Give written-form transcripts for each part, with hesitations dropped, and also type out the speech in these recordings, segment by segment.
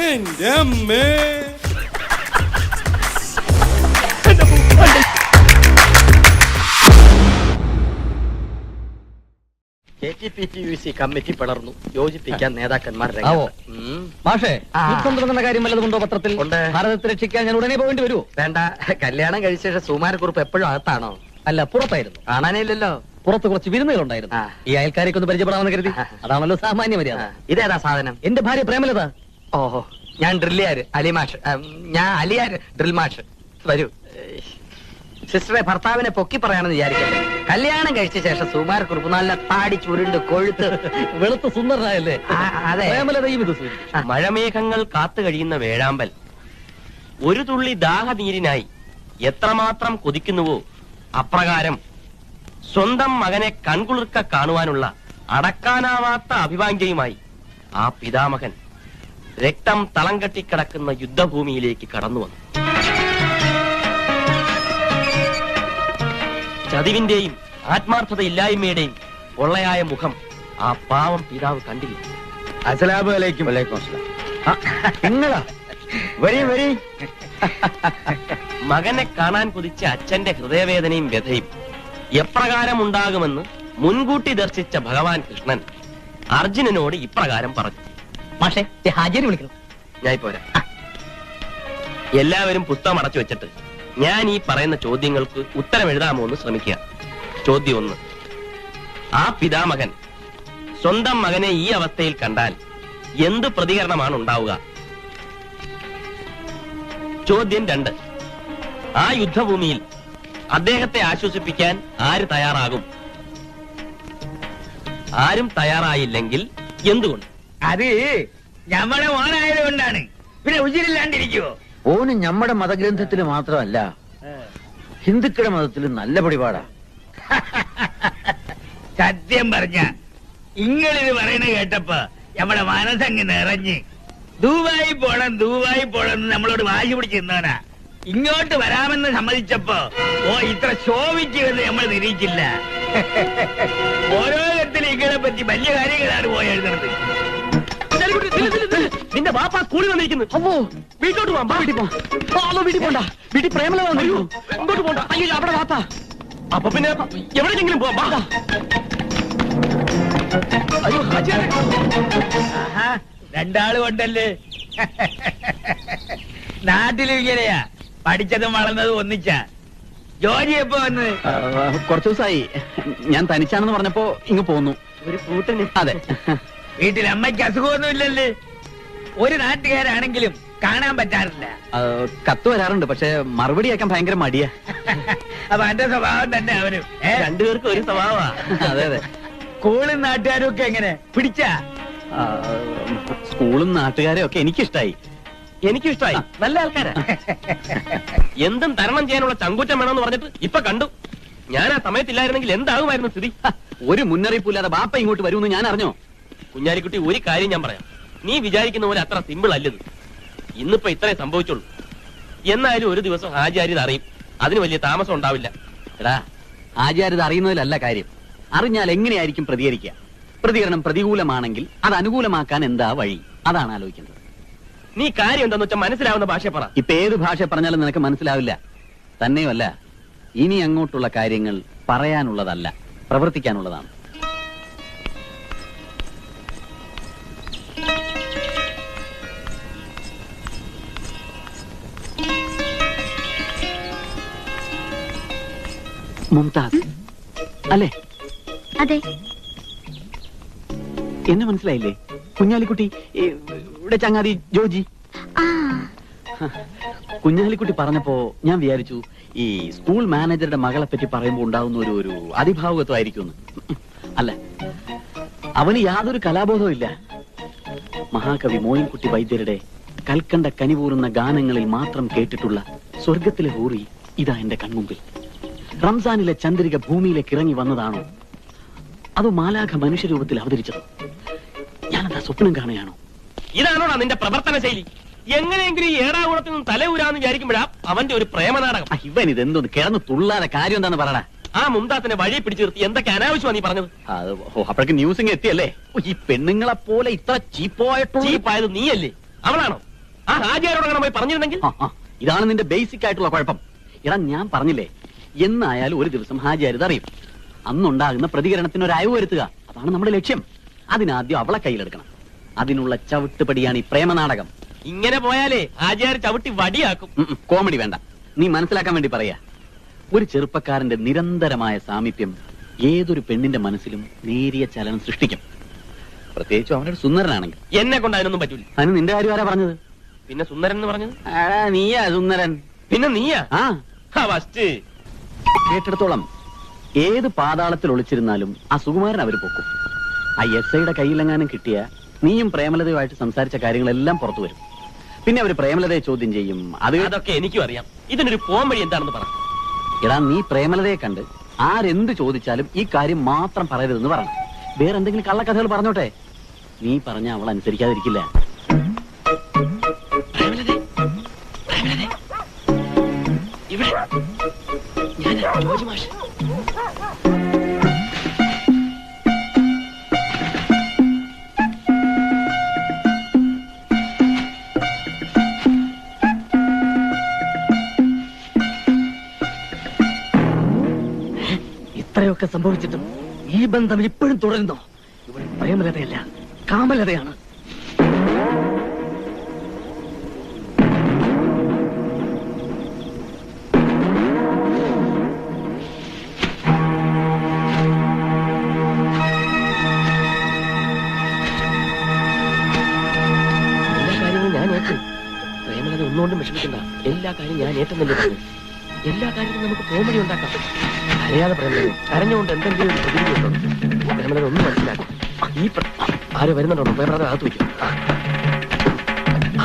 എന്റെ അമ്മേ. കമ്മിറ്റി പിളർന്നു, യോജിപ്പിക്കാൻ നേതാക്കന്മാർ മാഷേ, യുദ്ധം തുടങ്ങുന്ന കാര്യം വല്ലതുകൊണ്ടോ പത്രത്തിൽ? ഭാരതത്തെ രക്ഷിക്കാൻ ഞാൻ ഉടനെ പോകേണ്ടി വരുമോ? വേണ്ട, കല്യാണം കഴിച്ച ശേഷം സുമാരക്കുറിപ്പ് എപ്പോഴും അകത്താണോ? അല്ല, പുറത്തായിരുന്നു. കാണാനില്ലല്ലോ. പുറത്ത് കുറച്ച് വിരുന്നുകളുണ്ടായിരുന്നു. ഈ അയൽക്കാരൊക്കെ ഒന്ന് പരിചയപ്പെടാമെന്ന് കരുതി. അതാണല്ലോ സാമാന്യ മര്യാദ. ഇതേതാ സാധനം? എന്റെ ഭാര്യ പ്രേമലത. ഓഹോ, ഞാൻ ഡ്രില്ലിയാര് അലിമാഷ്. ഞാൻ അലിയാര് ഡ്രിൽ മാഷ്. വരൂ സിസ്റ്ററെ, ഭർത്താവിനെ പൊക്കി പറയാണെന്ന് വിചാരിക്കട്ടെ. കല്യാണം കഴിച്ച ശേഷം സുമാരക്കുറിപ്പ് നല്ല താടി ചുരുണ്ട് കൊഴുത്ത് വെളുത്ത സുന്ദരനായല്ലേ? അതെ. പ്രേമലതയും ഇത് മഴമേഘങ്ങൾ കാത്തു കഴിയുന്ന വേഴാമ്പൽ ഒരു തുള്ളി ദാഹനീരിനായി എത്രമാത്രം കൊതിക്കുന്നുവോ അപ്രകാരം സ്വന്തം മകനെ കൺകുളിർക്ക കാണുവാനുള്ള അടക്കാനാവാത്ത അഭിവാഞ്ഛയുമായി ആ പിതാമകൻ രക്തം തളം കെട്ടിക്കിടക്കുന്ന യുദ്ധഭൂമിയിലേക്ക് കടന്നു വന്നു. ചതിവിന്റെയും ആത്മാർത്ഥതയില്ലായ്മയുടെയും പൊള്ളയായ മുഖം ആ പാവം പിതാവ് കണ്ടില്ല. അസ്സലാമു അലൈക്കും. നിങ്ങളാ? വരീ. മകനെ കാണാൻ കൊതിച്ച അച്ഛന്റെ ഹൃദയവേദനയും വ്യഥയും എപ്രകാരം ഉണ്ടാകുമെന്ന് മുൻകൂട്ടി ദർശിച്ച ഭഗവാൻ കൃഷ്ണൻ അർജുനനോട് ഇപ്രകാരം പറഞ്ഞു. മാഷേ, ഹാജിയെ വിളിക്കണം. ഞാൻ പോരാ. എല്ലാവരും പുസ്തകം അടച്ചു വെച്ചിട്ട് ഞാൻ ഈ പറയുന്ന ചോദ്യങ്ങൾക്ക് ഉത്തരം എഴുതാമോ എന്ന് ശ്രമിക്കുക. ചോദ്യം 1. ആ പിതാമകൻ സ്വന്തം മകനെ ഈ അവസ്ഥയിൽ കണ്ടാൽ എന്ത് പ്രതികരണമാണ് ഉണ്ടാവുക? ചോദ്യം 2. ആ യുദ്ധഭൂമിയിൽ അദ്ദേഹത്തെ ആശ്വസിപ്പിക്കാൻ ആര് തയ്യാറാകും? ആരും തയ്യാറായില്ലെങ്കിൽ എന്തുകൊണ്ട്? അത് ഞമ്മടെ മോനായതുകൊണ്ടാണ്. പിന്നെ ഉചിരില്ലാണ്ടിരിക്കുവോ? ഓന് ഞമ്മടെ മതഗ്രന്ഥത്തിൽ മാത്രമല്ല, ഹിന്ദുക്കളുടെ മതത്തിൽ നല്ല പിടിപാടാ. സത്യം പറഞ്ഞ ഇങ്ങളിത് പറയണ കേട്ടപ്പോ ഞമ്മടെ മനസ്സങ്ങ് നിറഞ്ഞ് ദുബായി പോണം നമ്മളോട് വാശി പിടിച്ചിരുന്നവനാ. ഇങ്ങോട്ട് വരാമെന്ന് സമ്മതിച്ചപ്പോ ഇത്ര ശോഭിക്കുമെന്ന് നമ്മൾ നിരീക്ഷിച്ചില്ല. ഓരോ തരത്തിലും ഇങ്ങളെ പറ്റി വലിയ കാര്യങ്ങളാണ് പോയി എഴുതുന്നത്. നിന്റെ ബാപ്പ സ്കൂളിൽ വന്നിരിക്കുന്നു. വീട്ടോട്ട് പോകാം. വീട്ടിൽ പോണ്ട. വീട്ടിൽ പ്രേമലത വന്നു. ഇങ്ങോട്ട് പോണ്ട. അയ്യോ, അവിടെ വാപ്പാ. അപ്പൊ പിന്നെ എവിടെയെങ്കിലും പോവാം. അയ്യോ, രണ്ടാളും ഉണ്ടല്ലേ. നാട്ടിലും ഇങ്ങനെയാ, പഠിച്ചതും വളർന്നതും ഒന്നിച്ച. ജോലി എപ്പോ വന്ന്? കുറച്ചു ദിവസമായി. ഞാൻ തനിച്ചാണെന്ന് പറഞ്ഞപ്പോ ഇങ്ങ് പോന്നു. ഒരു കൂട്ടിന്. അതെ. വീട്ടിൽ അമ്മയ്ക്ക് അസുഖമൊന്നും ഇല്ലല്ലേ? ഒരു നാട്ടുകാരാണെങ്കിലും കാണാൻ പറ്റാറില്ല. കത്ത് വരാറുണ്ട്, പക്ഷെ മറുപടി ആക്കാൻ ഭയങ്കര മടിയാ. അപ്പൊ എന്റെ സ്വഭാവം തന്നെ അവനും. രണ്ടുപേർക്കും ഒരു സ്വഭാവമാ. അതെ. സ്കൂളും നാട്ടുകാരും ഒക്കെ എങ്ങനെ പിടിച്ചാ? സ്കൂളും നാട്ടുകാരും ഒക്കെ എനിക്കിഷ്ടായി. എനിക്കും ഇഷ്ടമായി. നല്ല ആൾക്കാരാ. എന്തും തരണം ചെയ്യാനുള്ള ചങ്കൂറ്റം വേണമെന്ന് പറഞ്ഞിട്ട് ഇപ്പൊ കണ്ടു. ഞാൻ ആ സമയത്തില്ലായിരുന്നെങ്കിൽ എന്താകുമായിരുന്നു സ്ഥിതി? ഒരു മുന്നറിയിപ്പില്ലാതെ ബാപ്പ ഇങ്ങോട്ട് വരുമെന്ന് ഞാൻ അറിഞ്ഞോ? കുഞ്ഞാലിക്കുട്ടി, ഒരു കാര്യം ഞാൻ പറയാം. നീ വിചാരിക്കുന്ന പോലെ അത്ര സിമ്പിൾ അല്ലത്. ഇന്നിപ്പോ ഇത്രേ സംഭവിച്ചുള്ളൂ. എന്നാലും ഒരു ദിവസം ഹാജിയാരിത് അറിയും. അതിന് വലിയ താമസം ഉണ്ടാവില്ല. എടാ, ആചാര്യത അറിയുന്നതിലല്ല കാര്യം. അറിഞ്ഞാൽ എങ്ങനെയായിരിക്കും പ്രതികരിക്കുക? പ്രതികരണം പ്രതികൂലമാണെങ്കിൽ അത് അനുകൂലമാക്കാൻ എന്താ വഴി? അതാണ് ആലോചിക്കുന്നത്. നീ കാര്യം എന്താന്ന് വെച്ചാൽ മനസ്സിലാവുന്ന ഭാഷ പറ. ഇപ്പൊ ഏത് ഭാഷ പറഞ്ഞാലും നിനക്ക് മനസ്സിലാവില്ല. തന്നെയുമല്ല, ഇനി അങ്ങോട്ടുള്ള കാര്യങ്ങൾ പറയാനുള്ളതല്ല, പ്രവർത്തിക്കാനുള്ളതാണ്. മുംതാസ് അല്ലേ? അതെ. എന്നെ മനസ്സിലായില്ലേ? കുഞ്ഞാലിക്കുട്ടി, ഇവിടെ ചങ്ങാതി ജോജി. കുഞ്ഞാലിക്കുട്ടി പറഞ്ഞപ്പോ ഞാൻ വിചാരിച്ചു ഈ സ്കൂൾ മാനേജറുടെ മകളെ പറ്റി പറയുമ്പോൾ ഉണ്ടാവുന്ന ഒരു അതിഭാവുകത്വമായിരിക്കും. അല്ല, അവന് യാതൊരു കലാബോധവും ഇല്ല. മഹാകവി മോയിൻകുട്ടി വൈദ്യരുടെ കൽക്കണ്ട കനിവൂറുന്ന ഗാനങ്ങളിൽ മാത്രം കേട്ടിട്ടുള്ള സ്വർഗത്തിലെ ഹൂറി ഇതാ എന്റെ കൺമുമ്പിൽ. റംസാനിലെ ചന്ദ്രിക ഭൂമിയിലേക്ക് ഇറങ്ങി വന്നതാണോ, അതോ മാലാഖ മനുഷ്യരൂപത്തിൽ അവതരിച്ചതോ? ഞാനെന്താ സ്വപ്നം കാണുകയാണോ? ഇതാണോടാ നിന്റെ പ്രവർത്തന ശൈലി? എങ്ങനെയെങ്കിലും ഈ ഏടാകുളത്തിൽ നിന്ന് തലയൂരാന്ന് വിചാരിക്കുമ്പോഴാ അവന്റെ ഒരു പ്രേമനാടകം. ഇവൻ ഇതെന്തോന്ന് കിടന്ന് തുള്ളാതെ കാര്യം എന്താന്ന് പറയടാ. ആ മുംതാസിനെ വഴി പിടിച്ചു നിർത്തി എന്തൊക്കെ അനാവശ്യമാണ് നീ പറഞ്ഞത്? അപ്പോഴേക്ക് ന്യൂസിങ് എത്തിയല്ലേ? ഈ പെണ്ണുങ്ങളെ പോലെ ഇത്ര ചീപ്പായിട്ട് ചീപ്പായത് നീയല്ലേ? അവളാണോ? ആ ഹാജിയാരോട് അങ്ങനെ പോയി പറഞ്ഞിരുന്നെങ്കിൽ? ഇതാണ് നിന്റെ ബേസിക് ആയിട്ടുള്ള കുഴപ്പം. എടാ ഞാൻ പറഞ്ഞില്ലേ, എന്നായാലും ഒരു ദിവസം ഹാജിയാർ ഇതറിയും. അന്നുണ്ടാകുന്ന പ്രതികരണത്തിന് ഒരു അയവ് വരുത്തുക, അതാണ് നമ്മുടെ ലക്ഷ്യം. അതിനാദ്യം അവളെ കയ്യിലെടുക്കണം. അതിനുള്ള ചവിട്ടുപടിയാണ് ഈ പ്രേമനാടകം. ഇങ്ങനെ പോയാലേ ഹാജിയാർ ചവിട്ടി വടിയാക്കും. കോമഡി വേണ്ട, നീ മനസ്സിലാക്കാൻ വേണ്ടി പറയാ. ഒരു ചെറുപ്പക്കാരന്റെ നിരന്തരമായ സാമീപ്യം ഏതൊരു പെണ്ണിന്റെ മനസ്സിലും നേരിയ ചലനം സൃഷ്ടിക്കും. പ്രത്യേകിച്ചും അവനൊരു സുന്ദരനാണെങ്കിൽ. എന്നെ കൊണ്ട് അതിനൊന്നും പറ്റൂല. അതിന് നിന്റെ കാര്യം ആരാ പറഞ്ഞത്? പിന്നെ സുന്ദരൻ എന്ന് പറഞ്ഞത്? നീയാ സുന്ദരൻ. പിന്നെ നീയാ? ഫസ്റ്റ് കേട്ടിടത്തോളം ഏത് പാതാളത്തിൽ ഒളിച്ചിരുന്നാലും ആ സുകുമാരൻ അവര് പൊക്കും. ആ SIയുടെ കയ്യിലെങ്ങാനും കിട്ടിയ നീയും പ്രേമലതയുമായിട്ട് സംസാരിച്ച കാര്യങ്ങളെല്ലാം പുറത്തു വരും. പിന്നെ അവര് പ്രേമലതയെ ചോദ്യം ചെയ്യും. അതൊക്കെ എനിക്കും അറിയാം. ഇതിനൊരു പോം വഴി എന്താണെന്ന് പറ. എടാ, നീ പ്രേമലതയെ കണ്ട് ആരെന്ത് ചോദിച്ചാലും ഈ കാര്യം മാത്രം പറയരുതെന്ന് പറഞ്ഞു. വേറെ എന്തെങ്കിലും കള്ളക്കഥകൾ പറഞ്ഞോട്ടെ, നീ പറഞ്ഞ അവൾ അനുസരിക്കാതിരിക്കില്ല. ഇത്രയൊക്കെ സംഭവിച്ചിട്ടും ഈ ബന്ധം ഇപ്പോഴും തുടരുന്നു. ഇവിടെ പ്രേമലതയല്ല, കാമലതയാണ്. എല്ലാ കാര്യങ്ങളും ഞാൻ ഏറ്റു. പ്രേമലത ഒന്നുകൊണ്ടും വിഷമിക്കണ്ട. എല്ലാ കാര്യവും ഞാൻ ഏറ്റെന്നല്ലേ പറഞ്ഞു. എല്ലാ കാര്യങ്ങളും നമുക്ക് കോമഡി ഉണ്ടാക്കാം. അറിയാതെ പ്രേമലത കരഞ്ഞുകൊണ്ട് എന്തെങ്കിലും പ്രതികരിക്കുന്നുണ്ടോ? പ്രേമലത ഒന്നും മനസ്സിലാക്കും. ഈ ആര് വരുന്നുണ്ടോ? പ്രേമലത അകത്ത് വയ്ക്കും.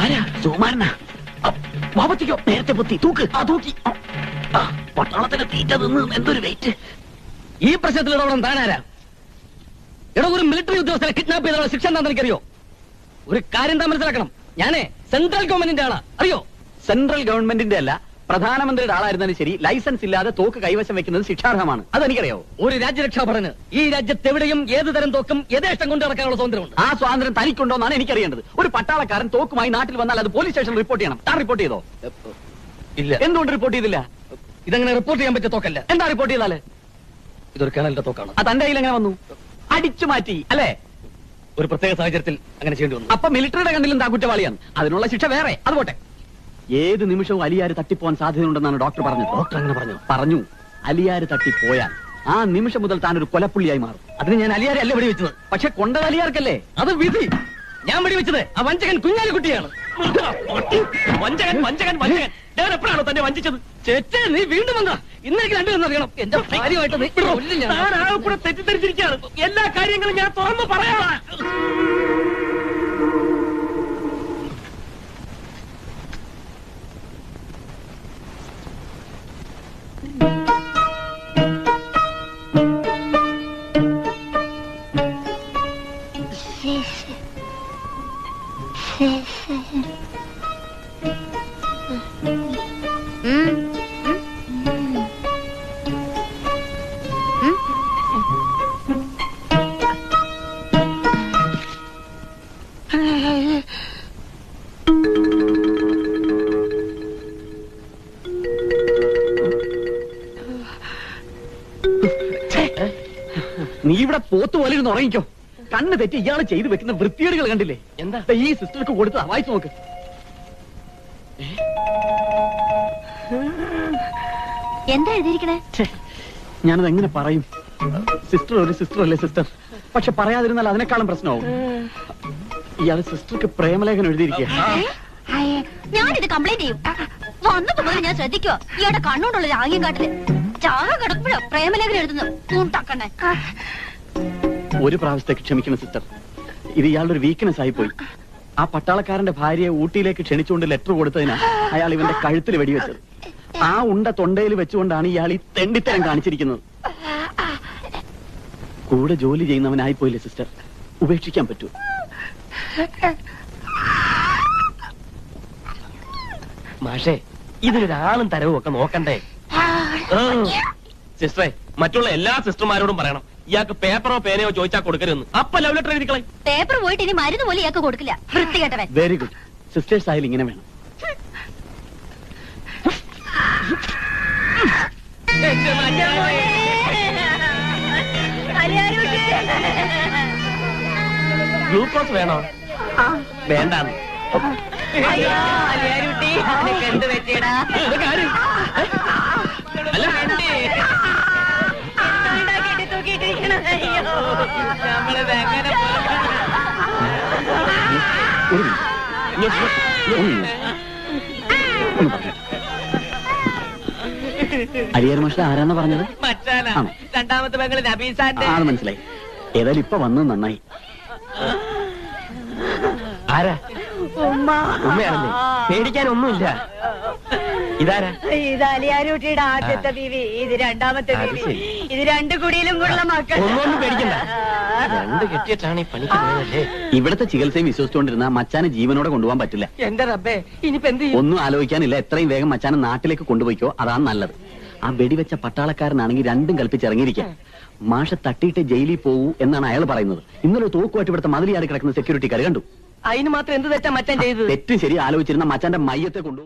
ആരാ? സുകുമാരനാ? വാപത്തിക്കോ? നേരത്തെ പൊത്തി തൂക്ക്. തൂക്കി. പട്ടാളത്തിന് തീറ്റ നിന്ന് എന്തൊരു വെയിറ്റ്. ഈ പ്രശ്നത്തിൽ ഇടപെടാൻ താനാരാ? ഇവിടെ ഒരു മിലിറ്ററി ഉദ്യോഗസ്ഥരെ കിഡ്നാപ്പ് ചെയ്തുള്ള ശിക്ഷ എന്താണെന്ന് എനിക്കറിയോ? ഒരു കാര്യം താൻ മനസ്സിലാക്കണം, ഞാനേ സെൻട്രൽ ഗവൺമെന്റിന്റെ ആളാ. അറിയോ? സെൻട്രൽ ഗവൺമെന്റിന്റെ അല്ല, പ്രധാനമന്ത്രിയുടെ ആളായിരുന്നാലും ശരി, ലൈസൻസ് ഇല്ലാതെ തോക്ക് കൈവശം വെക്കുന്നത് ശിക്ഷാർഹമാണ്. അതെനിക്കറിയാവോ? ഒരു രാജ്യരക്ഷാഭടന് ഈ രാജ്യത്ത് എവിടെയും ഏത് തരം തോക്കും യഥേഷ്ടം കൊണ്ട് നടക്കാനുള്ള സ്വാതന്ത്ര്യമുണ്ട്. ആ സ്വാതന്ത്ര്യം തനിക്കുണ്ടോന്നാണ് എനിക്കറിയേണ്ടത്. ഒരു പട്ടാളക്കാരൻ തോക്കുമായി നാട്ടിൽ വന്നാൽ അത് പോലീസ് സ്റ്റേഷനിൽ റിപ്പോർട്ട് ചെയ്യണം. താൻ റിപ്പോർട്ട് ചെയ്തോ? ഇല്ല. എന്തുകൊണ്ട് റിപ്പോർട്ട് ചെയ്തില്ല? ഇതങ്ങനെ റിപ്പോർട്ട് ചെയ്യാൻ പറ്റിയ തോക്കല്ല. എന്താ റിപ്പോർട്ട് ചെയ്താല്? ഇതൊരു കേണലിന്റെ തോക്കാണ്. അത് തന്റെ കയ്യിൽ എങ്ങനെ വന്നു? അടിച്ചു മാറ്റി അല്ലേ? ഒരു പ്രത്യേക സാഹചര്യത്തിൽ അങ്ങനെ ചെയ്യേണ്ടി വന്നു. അപ്പൊ മിലിറ്ററിയുടെ കണ്ണിലും താ കുറ്റവാളിയാണ്. അതിനുള്ള ശിക്ഷ വേറെ. അതുപോട്ടെ, ഏത് നിമിഷവും അലിയാര് തട്ടിപ്പോവാൻ സാധ്യതയുണ്ടെന്നാണ് ഡോക്ടർ പറഞ്ഞത്. ഡോക്ടർ അങ്ങനെ പറഞ്ഞു. അലിയാര് തട്ടിപ്പോയാൽ ആ നിമിഷം മുതൽ താൻ ഒരു കൊലപ്പുള്ളിയായി മാറും. അതിന് ഞാൻ അലിയാരെ അല്ല വെടിവെച്ചത്. പക്ഷെ കൊണ്ടത് അലിയാർക്കല്ലേ? അത് വിധി. ഞാൻ വെടിവെച്ചത് ആ വഞ്ചകൻ കുഞ്ഞാലിക്കുട്ടിയാണ്. വഞ്ചകൻ വഞ്ചകൻ വഞ്ചകൻ. ഞാൻ എപ്പോഴാണോ തന്നെ വഞ്ചിച്ചത്? ചേച്ചേ, നീ വീണ്ടും വന്നാ ഇന്നേക്ക് രണ്ടുപേരും അറിയണം. എന്റെ കാര്യമായിട്ട് നീ കൊല്ലില്ല. താൻ ആകെ കൂടെ തെറ്റിദ്ധരിച്ചിരിക്കുകയാണ്. എല്ലാ കാര്യങ്ങളും ഞാൻ തുറന്നു പറയാം. നീ ഇവിടെ പോത്ത് പോലെ ഇരുന്ന് ഉറങ്ങിക്കോ. കണ്ണ് തെറ്റി ഇയാള് ചെയ്തു വെക്കുന്ന വൃത്തികേടുകൾ കണ്ടില്ലേ? എന്താ? ഈ സിസ്റ്റർക്ക് കൊടുത്തതാ, വായിച്ചു നോക്ക്. എന്താ എഴുതിയിരിക്കണേ? ഞാനത് എങ്ങനെ പറയും? സിസ്റ്റർ ഒരു സിസ്റ്റർ അല്ലേ സിസ്റ്റർ? പക്ഷെ പറയാതിരുന്നാൽ അതിനേക്കാളും പ്രശ്നമാവും. ഇയാള് സിസ്റ്റർക്ക് പ്രേമലേഖനം എഴുതിയിരിക്കുക. ഞാനിത് കംപ്ലൈന്റ് ചെയ്യും. വന്നപ്പോ മുതൽ ഞാൻ ശ്രദ്ധിക്കുവോ ഇയാളുടെ കണ്ണോണ്ടുള്ള ആംഗ്യം കാട്ടില്. ചാഹ കിടക്കുമ്പോഴോ പ്രേമലേഖനം എഴുതുന്നു. തൂണ്ടക്കണ്ണേ. ഒരു പ്രാവശ്യത്തേക്ക് ക്ഷമിക്കണം സിസ്റ്റർ. ഇത് ഇയാളുടെ ഒരു വീക്ക്നെസ് ആയിപ്പോയി. ആ പട്ടാളക്കാരന്റെ ഭാര്യയെ ഊട്ടിയിലേക്ക് ക്ഷണിച്ചുകൊണ്ട് ലെറ്റർ കൊടുത്തതിനാ അയാൾ ഇവന്റെ കഴുത്തിൽ വെടിവെച്ചത്. ആ ഉണ്ട തൊണ്ടയിൽ വെച്ചുകൊണ്ടാണ് ഇയാൾ ഈ തെണ്ടിത്തരം കാണിച്ചിരിക്കുന്നത്. കൂടെ ജോലി ചെയ്യുന്നവനായിപ്പോയില്ലേ സിസ്റ്റർ? ഉപേക്ഷിക്കാൻ പറ്റൂ? മാഷേ, ഇതിനൊരാളും തരവും ഒക്കെ നോക്കണ്ടേ? സിസ്റ്ററെ, മറ്റുള്ള എല്ലാ സിസ്റ്റർമാരോടും പറയണം, ഇയാൾക്ക് പേപ്പറോ പേനയോ ചോദിച്ചാൽ കൊടുക്കരുതെന്ന്. അപ്പൊ ലവ് ലെറ്റർ എഴുതിക്കളെ. പേപ്പർ പോയിട്ട് ഇനി മരുന്ന് പോലും ഇയാൾക്ക് കൊടുക്കില്ല. വൃത്തികെട്ടവൻ. Very good. സിസ്റ്റേഴ്സ് ആയാലും ഇങ്ങനെ വേണം. ഗ്ലൂക്കോസ് വേണോ? വേണ്ട. എന്ത് പറ്റിയടാ? അല്ല അലിയാർ മാഷ ആരാന്നാ പറഞ്ഞത്? ആണോ? രണ്ടാമത്തെ പെങ്ങള് നബീസാന്റെ. അത് മനസ്സിലായി. ഏതായാലും ഇപ്പൊ വന്നത് നന്നായി. ആരാ? ഉമ്മയാണല്ലേ? പേടിക്കാനൊന്നുമില്ല. ഇതാരാ? ഇത് അലിയാരൂട്ടിയുടെ ആദ്യത്തെ ബീവി, ഇത് രണ്ടാമത്തെ അത് ബീവി, ശരി. ഇത് രണ്ട് കുടിയിലും കൂടെ മക്കൾ. ഒന്നും പേടിക്കണ്ട. രണ്ട് കെട്ടിയിട്ടാണ് ഈ പണിക്ക് പോയതല്ലേ. ഇവിടുത്തെ ചികിത്സയും വിശ്വസിച്ചുകൊണ്ടിരുന്ന മച്ചാനെ ജീവനോടെ കൊണ്ടുപോകാൻ പറ്റില്ല. എന്റെ റബ്ബേ, ഇനിയിപ്പോ എന്ത് ചെയ്യും? ഒന്നും ആലോചിക്കാനില്ല. എത്രയും വേഗം മച്ചാനെ നാട്ടിലേക്ക് കൊണ്ടുപോയിക്കോ, അതാണ് നല്ലത്. ആ വെടിവെച്ച പട്ടാളക്കാരനാണെങ്കിൽ രണ്ടും കൽപ്പിച്ചിറങ്ങിയിരിക്കാം. മാഷ തട്ടിയിട്ട് ജയിലിൽ പോകൂ എന്നാണ് അയാൾ പറയുന്നത്. ഇന്നലെ തോക്കുമായിട്ട് ഇവിടുത്തെ മതിലിയാടി കിടക്കുന്ന സെക്യൂരിറ്റിക്കാർ കണ്ടു. അതിന് മാത്രം എന്ത് തെറ്റാ മച്ചാൻ ചെയ്തത്? തെറ്റും ശരി ആലോചിച്ചിരുന്ന മച്ചാന്റെ മയ്യത്തെ കൊണ്ടു